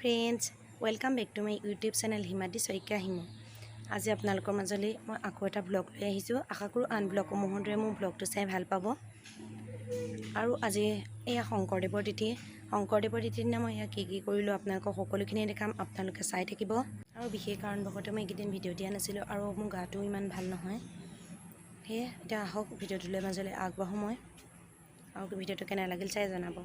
friends, welcome back to my YouTube channel Himadri Saikia Himu. আজি আপোনালোকৰ মাজলৈ মই আকৌ এটা ব্লগ লৈ আহিছো। আশা কৰো আন ব্লগ সমূহৰে মোৰ ব্লগটো চাই ভাল পাব। আৰু আজি এয়া শংকৰদেৱৰ তিথিৰ দিনা মই কি কৰিলো আপোনালোকক সকলোখিনি দেখাম। আপোনালোকে চাই থাকিব। আৰু বিশেষ কাৰণবশতঃ মই এইকেইদিন ভিডিঅ' দিয়া নাছিলো আৰু মোৰ গাটো ইমান ভাল নহয়। হে এটা আহক ভিডিঅ'টোলৈ মাজলৈ আগবাঢ়ো মই। আৰু ভিডিঅ'টো কেনে লাগিল চাই জনাব।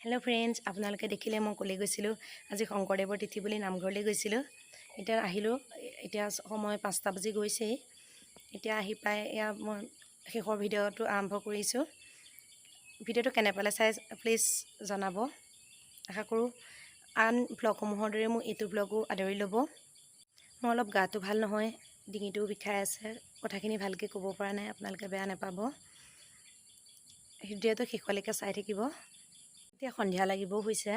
Hello friends, আপোনালোকে দেখিলে মই কলে গৈছিলো আজি শংকৰদেৱৰ তিথি বুলি নামঘৰলৈ গৈছিলো। এতিয়া আহিলো, এতিয়া সময় 5টা বাজি গৈছে। এতিয়া আহি পাই এয়া মই শেষৰ ভিডিঅ'টো আৰম্ভ কৰিছো। ভিডিঅ'টো কেনে পালে চাই প্লিজ জনাব। আশা কৰো আন ব্লগসমূহৰ দৰে মোৰ এইটো ব্লগো আদৰি ল'ব। মোৰ অলপ গাটো ভাল নহয়, ডিঙিটো বিষাই আছে, কথাখিনি ভালকৈ ক'ব পৰা নাই, আপোনালোকে বেয়া নাপাব। ভিডিঅ'টো শেষলৈকে চাই থাকিব। এতিয়া সন্ধিয়া লাগিবও হৈছে,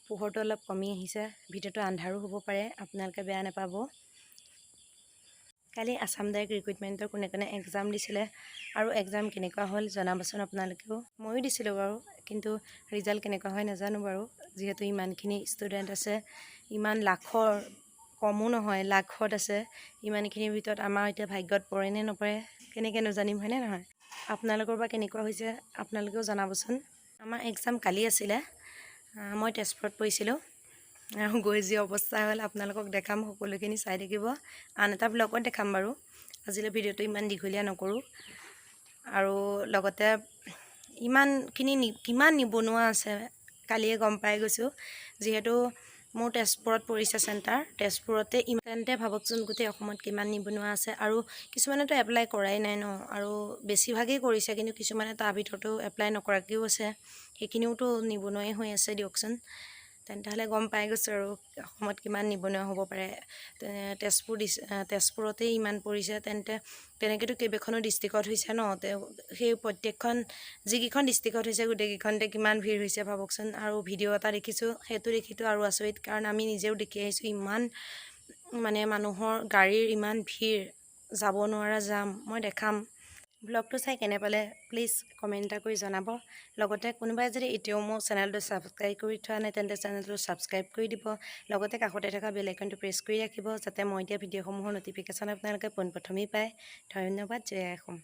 পোহৰটো অলপ কমি আহিছে, ভিডিঅ'টো আন্ধাৰো হ'ব পাৰে, আপোনালোকে বেয়া নাপাব। কালি আসাম ডাইৰেক্ট ৰিক্ৰুইটমেণ্টৰ কোনে কোনে এক্সাম দিছিলে আৰু এক্সাম কেনেকুৱা হ'ল জনাবচোন আপোনালোকেও। ময়ো দিছিলোঁ বাৰু, কিন্তু ৰিজাল্ট কেনেকুৱা হয় নাজানো বাৰু। যিহেতু ইমানখিনি ষ্টুডেণ্ট আছে, ইমান লাখৰ কমো নহয়, লাখত আছে, ইমানখিনিৰ ভিতৰত আমাৰ এতিয়া ভাগ্যত পৰে নে নপৰে কেনেকৈ নাজানিম, হয়নে নহয়? আপোনালোকৰ বা কেনেকুৱা হৈছে আপোনালোকেও জনাবচোন। আমাৰ এক্সাম কালি আছিলে, মই তেজপুৰত পৰিছিলোঁ। গৈ যি অৱস্থা হ'ল আপোনালোকক দেখাম, সকলোখিনি চাই থাকিব। আন এটা ব্লগত দেখাম বাৰু, আজিলৈ ভিডিঅ'টো ইমান দীঘলীয়া নকৰোঁ। আৰু লগতে কিমান নিবনুৱা আছে কালিয়ে গম পাই গৈছোঁ। যিহেতু মোৰ তেজপুৰত পৰিছে চেণ্টাৰ, তেজপুৰতে ইমানতে ভাবকচোন গোটেই অসমত কিমান নিবনুৱা আছে। আৰু কিছুমানেতো এপ্লাই কৰাই নাই ন, আৰু বেছিভাগেই কৰিছে, কিন্তু কিছুমানে তাৰ ভিতৰতো এপ্লাই নকৰাকৈও আছে, সেইখিনিওতো নিবনুৱাই হৈ আছে দিয়কচোন। তেন্তে হ'লে গম পাই গৈছোঁ আৰু অসমত কিমান নিবনুৱা হ'ব পাৰে। তেজপুৰতেই ইমান পৰিছে, তেনেকৈতো কেইবাখনো ডিষ্ট্ৰিক্টত হৈছে ন। সেই প্ৰত্যেকখন যিকেইখন ডিষ্ট্ৰিক্টত হৈছে গোটেইকেইখনতে কিমান ভিৰ হৈছে ভাবকচোন। আৰু ভিডিঅ' এটা দেখিছোঁ, সেইটো দেখিতো আৰু আচৰিত, কাৰণ আমি নিজেও দেখি আহিছোঁ ইমান মানুহৰ গাড়ীৰ ইমান ভিৰ, যাব নোৱাৰা যাম। মই দেখাম। ব্লগটো চাই কেনে পালে প্লিজ কমেণ্ট এটা কৰি জনাব। লগতে কোনোবাই যদি এতিয়াও মোৰ চেনেলটো ছাবস্ক্ৰাইব কৰি থোৱা নাই তেন্তে চেনেলটো ছাবস্ক্ৰাইব কৰি দিব। লগতে কাষতে থকা বেল আইকনটো প্ৰেছ কৰি ৰাখিব, যাতে মই দিয়া ভিডিঅ'সমূহৰ ন'টিফিকেশ্যন আপোনালোকে পোনপ্ৰথমেই পায়। ধন্যবাদ। জয় অসম।